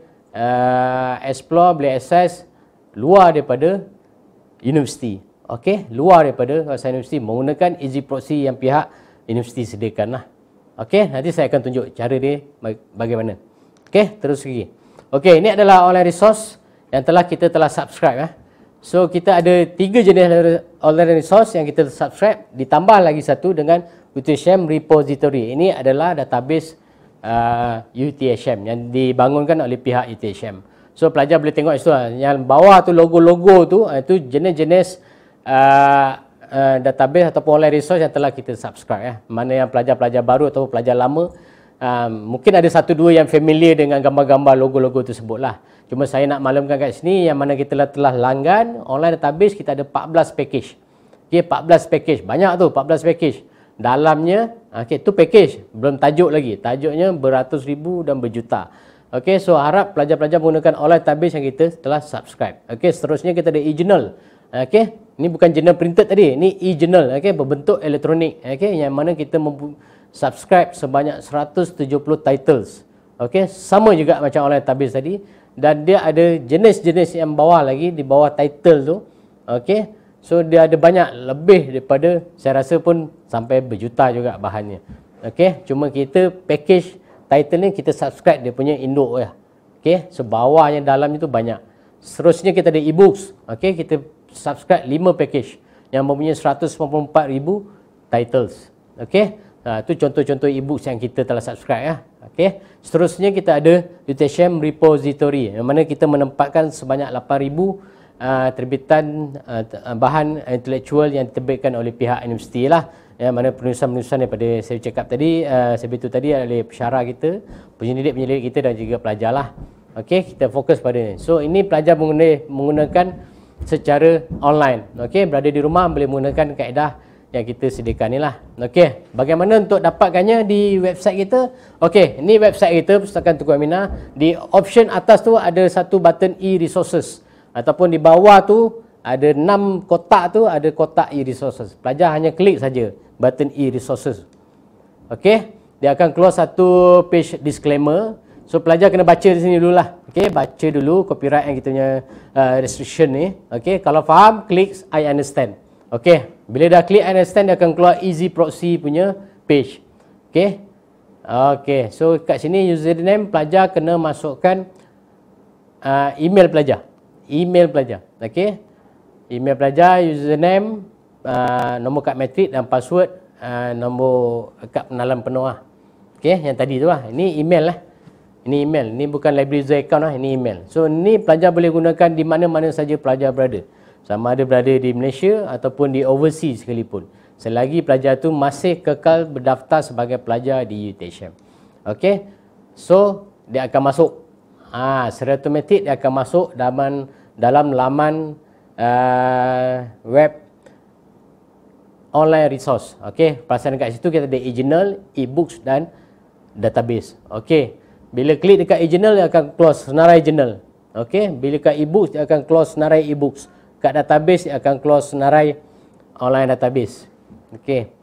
explore, boleh akses luar daripada universiti. Okay, luar daripada kawasan universiti menggunakan easy proxy yang pihak universiti sediakan lah. Okay, nanti saya akan tunjuk cara dia bagaimana. Okay, terus lagi. Okay, ini adalah online resource yang kita telah subscribe. So kita ada 3 jenis online resource yang kita subscribe, ditambah lagi satu dengan UTSM repository. Ini adalah database UTSM yang dibangunkan oleh pihak UTSM. So pelajar boleh tengok itu lah. Yang bawah tu logo-logo tu, itu jenis-jenis database ataupun online resource yang telah kita subscribe. Mana yang pelajar-pelajar baru atau pelajar lama, mungkin ada 1-2 yang familiar dengan gambar-gambar logo-logo tersebut lah. Cuma saya nak maklumkan kat sini, yang mana kita telah langgan online database, kita ada 14 package. Okay, 14 package, banyak tu, 14 package. Dalamnya, tu package, belum tajuk lagi. Tajuknya beratus ribu dan berjuta. Okay, so harap pelajar-pelajar menggunakan online database yang kita telah subscribe. Okay, seterusnya kita ada e-journal. Okay, ini bukan journal printed tadi, ini e-journal, okay, berbentuk elektronik. Okay, yang mana kita subscribe sebanyak 170 titles. Okay, sama juga macam online database tadi. Dan dia ada jenis-jenis yang bawah lagi, di bawah title tu. Okay, so dia ada banyak, lebih daripada, saya rasa pun sampai berjuta juga bahannya. Okay, cuma kita package title ni kita subscribe dia punya induk ya. Okay, so bawahnya dalamnya tu banyak. Seterusnya kita ada e-books. Okay, kita subscribe 5 package yang mempunyai 194,000 titles. Okay, itu contoh-contoh e-books yang kita telah subscribe ya. Okay, seterusnya kita ada UTSM repository yang mana kita menempatkan sebanyak 8,000 terbitan bahan intelektual yang diterbitkan oleh pihak universiti lah. Yang mana penulisan-penulisan daripada saya cakap tadi, saya beritahu tadi oleh pensyarah kita, penyelidik-penyelidik kita dan juga pelajar lah. Okey, kita fokus pada ini. So ini pelajar menggunakan secara online. Okey, berada di rumah boleh menggunakan kaedah yang kita sediakan ni lah. Okey, bagaimana untuk dapatkannya di website kita? Okey, ini website kita, Pustakaan Tunku Aminah. Di option atas tu ada satu button e-resources. Ataupun di bawah tu ada 6 kotak tu, ada kotak e-resources. Pelajar hanya klik saja button e-resources. Okey, dia akan keluar satu page disclaimer. So pelajar kena baca di sini dululah. Okey, baca dulu copyright yang kita punya restriction ni. Okey, kalau faham, klik I understand. Okey, bila dah klik I understand, dia akan keluar easy proxy punya page. Okey. Okey, so kat sini username pelajar kena masukkan email pelajar. Email pelajar. Okey. Email pelajar, username, nombor kad matrik dan password, nombor kad pengenalan penuh lah. Okey, yang tadi tu lah. Ini email lah. Ini email. Ini bukan library user account lah. Ini email. So, ni pelajar boleh gunakan di mana-mana saja pelajar berada. Sama ada berada di Malaysia ataupun di overseas sekalipun. Selagi pelajar tu masih kekal berdaftar sebagai pelajar di UTHM. Okey. So, dia akan masuk. Secara automatik dia akan masuk dalam laman web online resource. Okey. Perasan dekat situ kita ada e-journal, e-books dan database. Okey. Bila klik dekat e-journal, dia akan close senarai journal. Okey. Bila dekat e-books, dia akan close senarai e-books. Kat database, dia akan close senarai online database. Okey.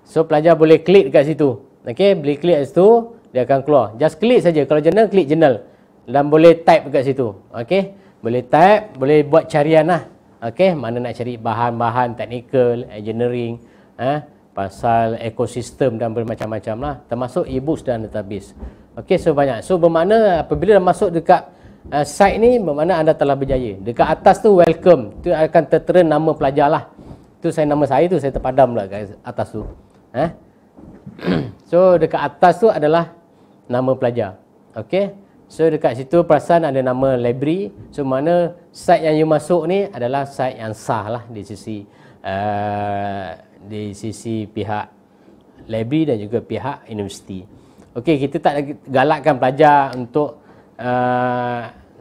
So, pelajar boleh klik dekat situ. Okey. Bila klik kat situ, dia akan keluar. Just klik saja. Kalau journal, klik journal. Dan boleh type dekat situ. Okey. Boleh type, boleh buat carian lah. Okey. Mana nak cari bahan-bahan technical, engineering, pasal ekosistem dan bermacam-macam lah. Termasuk e-books dan database. Okey, so banyak. So bermakna apabila dah masuk dekat site ni, bermakna anda telah berjaya. Dekat atas tu welcome. Tu akan tertera nama pelajar lah. Tu nama saya tu, saya terpadam lah kat atas tu. So dekat atas tu adalah nama pelajar. Okey. So dekat situ perasan ada nama library. So mana site yang you masuk ni adalah site yang sah lah di sisi pihak library dan juga pihak universiti. Okey, kita tak galakkan pelajar untuk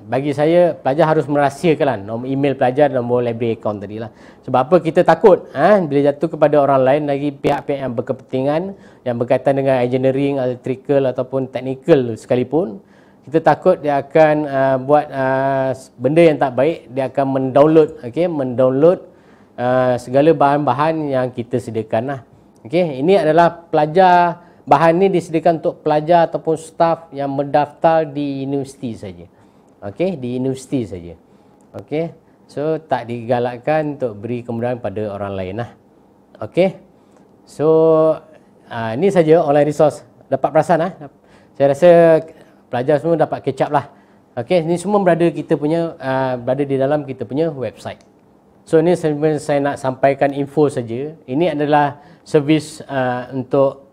bagi saya pelajar harus merahsiakan nombor email pelajar dan nombor library account tadi lah. Sebab apa? Kita takut bila jatuh kepada orang lain, lagi pihak-pihak yang berkepentingan yang berkaitan dengan engineering, electrical ataupun technical sekalipun, kita takut dia akan buat benda yang tak baik. Dia akan mendownload segala bahan-bahan yang kita sediakan lah. Okey, ini adalah pelajar. Bahan ni disediakan untuk pelajar ataupun staf yang mendaftar di universiti saja. Okey, di universiti saja. Okey. So tak digalakkan untuk beri kemudahan pada orang lain lah. Okey. So ini saja online resource. Dapat perasan Saya rasa pelajar semua dapat catch up lah. Okey, ini semua berada di dalam kita punya website. So ini sebenarnya saya nak sampaikan info saja. Ini adalah servis untuk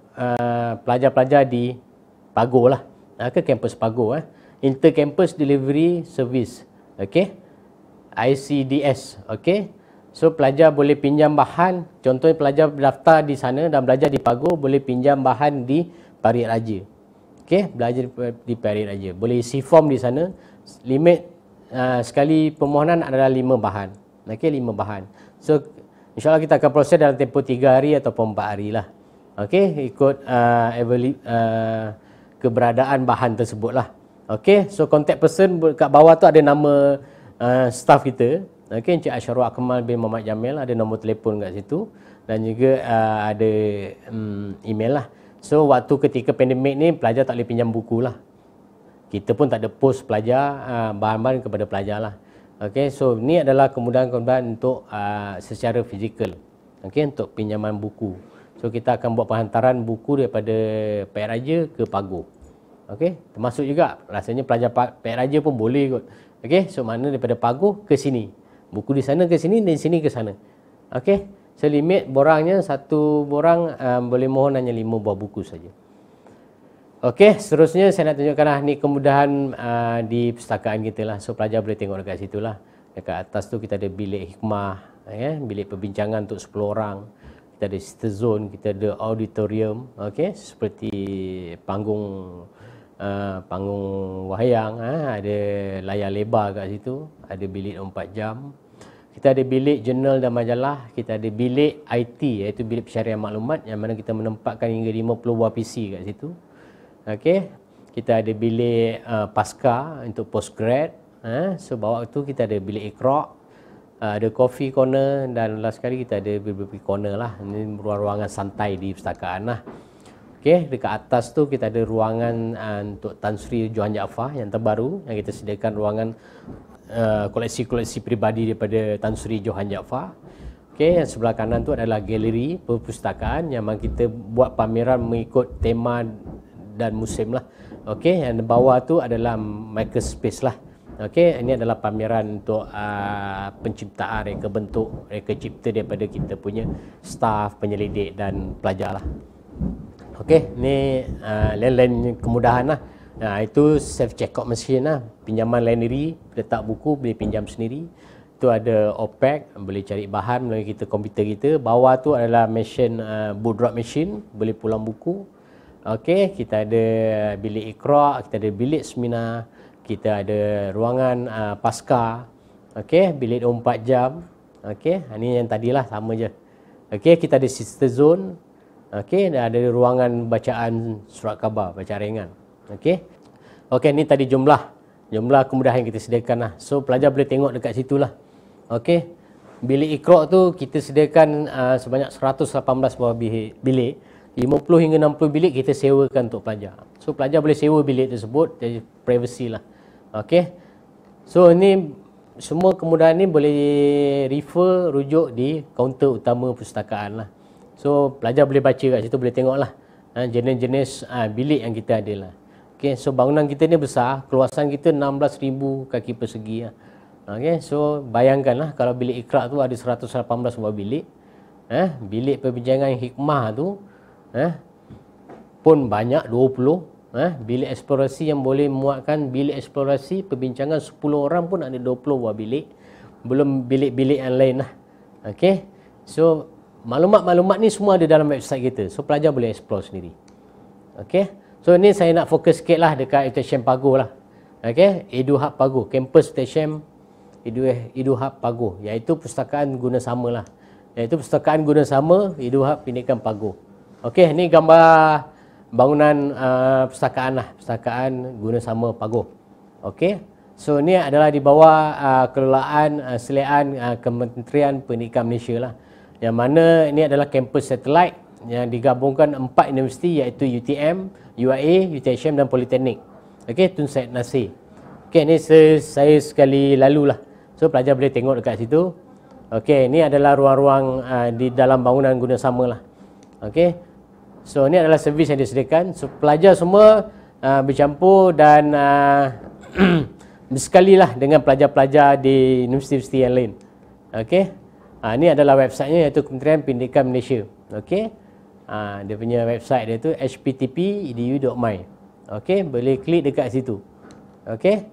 pelajar-pelajar di Pago lah, ke kampus Pago, Inter-Campus Delivery Service, okey, ICDS, okey. So pelajar boleh pinjam bahan, contohnya pelajar berdaftar di sana dan belajar di Pago, boleh pinjam bahan di Parit Raja, okey, belajar di Parit Raja, boleh isi form di sana. Limit sekali permohonan adalah 5 bahan, okey, 5 bahan. So insyaAllah kita akan proses dalam tempoh 3 hari ataupun 4 hari lah. Okey, ikut keberadaan bahan tersebut lah. Okey, so contact person kat bawah tu ada nama staff kita. Okey, Encik Asyarul Akmal bin Muhammad Jamil, ada nombor telefon kat situ dan juga ada email lah. So waktu ketika pandemik ni pelajar tak boleh pinjam buku lah. Kita pun tak ada post pelajar bahan-bahan kepada pelajar lah. Okey, so ni adalah kemudahan-kemudahan untuk secara fizikal. Okey, untuk pinjaman buku. So kita akan buat penghantaran buku daripada Parit Raja ke Pago. Okey, termasuk juga rasanya pelajar Parit Raja pun boleh kot. Okey, so mana daripada Pago ke sini. Buku di sana ke sini dan sini ke sana. Okey, so limit borangnya satu borang boleh mohon hanya 5 buah buku saja. Okey, seterusnya saya nak tunjukkanlah ni kemudahan di perpustakaan kita lah. So pelajar boleh tengok dekat situ lah. Dekat atas tu kita ada bilik hikmah, bilik perbincangan untuk 10 orang. Kita ada sister zone, kita ada auditorium, okey, seperti panggung wayang, ada layar lebar kat situ, ada bilik 24 jam. Kita ada bilik jurnal dan majalah, kita ada bilik IT iaitu bilik pencarian maklumat yang mana kita menempatkan hingga 50 buah PC kat situ. Okey, kita ada bilik pasca untuk postgrad, so bawah tu kita ada bilik Iqra', ada coffee corner dan last sekali kita ada beberapa corner lah. Ini ruang-ruangan santai di perpustakaan lah. Okey, dekat atas tu kita ada ruangan untuk Tan Sri Johan Jaafar yang terbaru yang kita sediakan ruangan koleksi-koleksi peribadi daripada Tan Sri Johan Jaafar. Okey, yang sebelah kanan tu adalah galeri perpustakaan yang mana kita buat pameran mengikut tema dan musim lah. Okey, yang di bawah tu adalah makerspace lah. Okey, ini adalah pameran untuk penciptaan reka bentuk, reka cipta daripada kita punya staff, penyelidik dan pelajar lah. Okey, ni lain-lain kemudahan lah. Itu self checkout machine lah, pinjaman lain diri, letak buku boleh pinjam sendiri. Tu ada OPEC, boleh cari bahan melalui kita komputer kita. Bawah tu adalah machine book drop machine, boleh pulang buku. Okey, kita ada bilik Iqra, kita ada bilik seminar, kita ada ruangan pasca. Okey, bilik 24 jam. Okey, ini yang tadilah sama je. Okey, kita ada sister zone. Okey, dan ada ruangan bacaan surat khabar, bacaan ringan. Okey. Okey, ni tadi jumlah kemudahan yang kita sediakan lah. So pelajar boleh tengok dekat situ lah. Okey. Bilik Iqra tu kita sediakan sebanyak 118 buah bilik. 50 hingga 60 bilik kita sewakan untuk pelajar. So pelajar boleh sewa bilik tersebut, jadi privacy lah. Okey. So ini semua kemudahan ni boleh rujuk di kaunter utama perpustakaan lah. So pelajar boleh baca kat situ, boleh tengok lah jenis-jenis bilik yang kita ada lah. Okay, so bangunan kita ni besar, keluasan kita 16,000 kaki persegi lah. Okay, so bayangkanlah kalau bilik Iqra tu ada 118 buah bilik. Bilik perbincangan hikmah tu pun banyak 20. Bilik eksplorasi yang boleh memuatkan bilik eksplorasi perbincangan 10 orang pun ada 20 buah bilik. Belum bilik-bilik yang lain lah. Okay, so maklumat-maklumat ni semua ada dalam website kita. So pelajar boleh explore sendiri. Okay, so ni saya nak fokus sikit lah dekat UTM Pagoh lah. Okay, EduHub Pagoh, kampus UTM EduHub Pagoh, iaitu perpustakaan guna sama lah. Iaitu perpustakaan guna sama EduHub Pendidikan Pagoh. Okay, ni gambar bangunan perpustakaan lah, perpustakaan guna sama Pagoh. Okay, so ni adalah di bawah kelolaan seliaan Kementerian Pendidikan Malaysia lah. Yang mana ini adalah kampus satelit yang digabungkan 4 universiti, iaitu UTM, UIA, UTM dan Politeknik. Okey, Tun Said Nasir. Okey, ini saya sekali lalu lah. So pelajar boleh tengok dekat situ. Okey, ini adalah ruang-ruang di dalam bangunan guna sama lah. Okey, so ini adalah servis yang disediakan. So pelajar semua bercampur dan bersekali lah dengan pelajar-pelajar di universiti-universiti yang lain. Okey. Ini adalah websitenya, iaitu Kementerian Pendidikan Malaysia. Okey. Dia punya website dia tu hptp.edu.my. Okey, boleh klik dekat situ. Okey.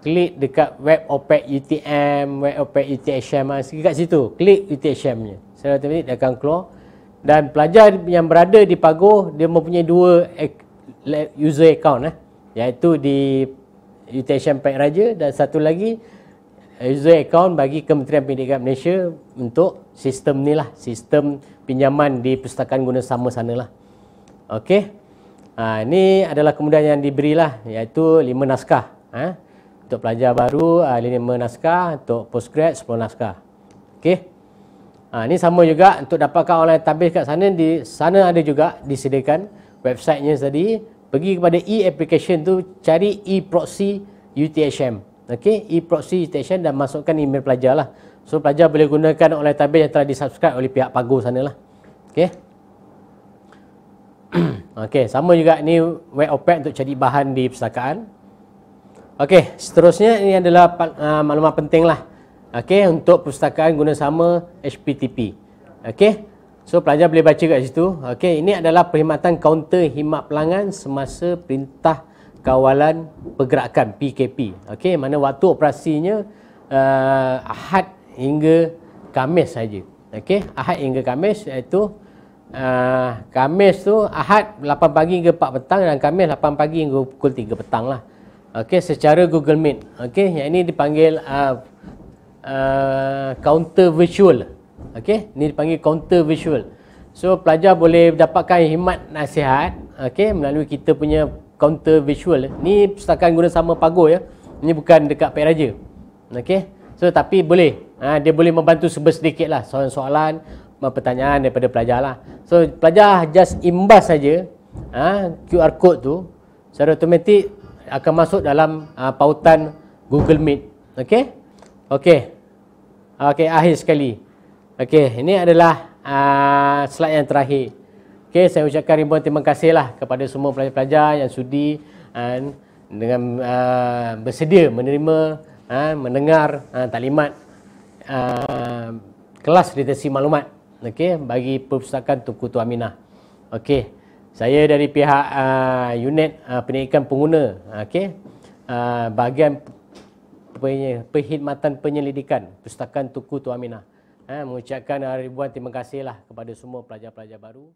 Klik dekat web OPEC UTM, web OPEC UTM, dekat situ. Klik UTM-nya. Secara otomatik dia akan keluar. Dan pelajar yang berada di Pagoh, dia mempunyai 2 user account iaitu di UTM Pak Raja dan satu lagi user account bagi Kementerian Pendidikan Malaysia untuk sistem ni lah, sistem pinjaman di perpustakaan guna sama sana lah. Okey, ini adalah kemudahan yang diberilah, iaitu 5 naskah. Untuk pelajar baru 5 naskah, untuk postgrad 10 naskah. Okey, ini sama juga untuk dapatkan online tabis kat sana. Di sana ada juga disediakan websitenya tadi. Pergi kepada e-application tu, cari e-proxy UTM. Okey, e-proxy UTM dan masukkan email pelajar lah. So pelajar boleh gunakan online tabis yang telah disubscribe oleh pihak Pagoh sana lah. Okey. Okey, sama juga ni web OPEC untuk cari bahan di perpustakaan. Okey, seterusnya ini adalah maklumat penting lah. Okey, untuk perpustakaan guna sama HPTP. Okey, so pelajar boleh baca kat situ. Okey, ini adalah perkhidmatan kaunter khidmat pelanggan semasa Perintah Kawalan Pergerakan PKP. Okey, mana waktu operasinya Ahad hingga Khamis saja. Okey, Ahad hingga Khamis, iaitu Khamis tu Ahad 8 pagi hingga 4 petang dan Khamis 8 pagi hingga pukul 3 petang lah. Okey, secara Google Meet. Okey, yang ini dipanggil counter virtual. Okey, ini dipanggil counter visual. So pelajar boleh dapatkan khidmat nasihat melalui kita punya counter visual. Ni perpustakaan guna sama Pagoh ya. Ini bukan dekat Pak Raja. Okey. So tapi boleh. Dia boleh membantu sedikit lah soalan-soalan, pertanyaan daripada pelajar lah. So pelajar just imbas saja QR code tu, secara automatik akan masuk dalam pautan Google Meet. Okey. Okey. Okey, akhir sekali. Okey, ini adalah slide yang terakhir. Okey, saya ucapkan ribuan terima kasih lah kepada semua pelajar-pelajar yang sudi dengan bersedia menerima mendengar taklimat kelas literasi maklumat, okey, bagi Perpustakaan Tunku Tuan Aminah. Okey, saya dari pihak unit pendidikan pengguna, okey, bahagian perkhidmatan penyelidikan Perpustakaan Tunku Tuan Aminah, mengucapkan ribuan terima kasihlah kepada semua pelajar-pelajar baru.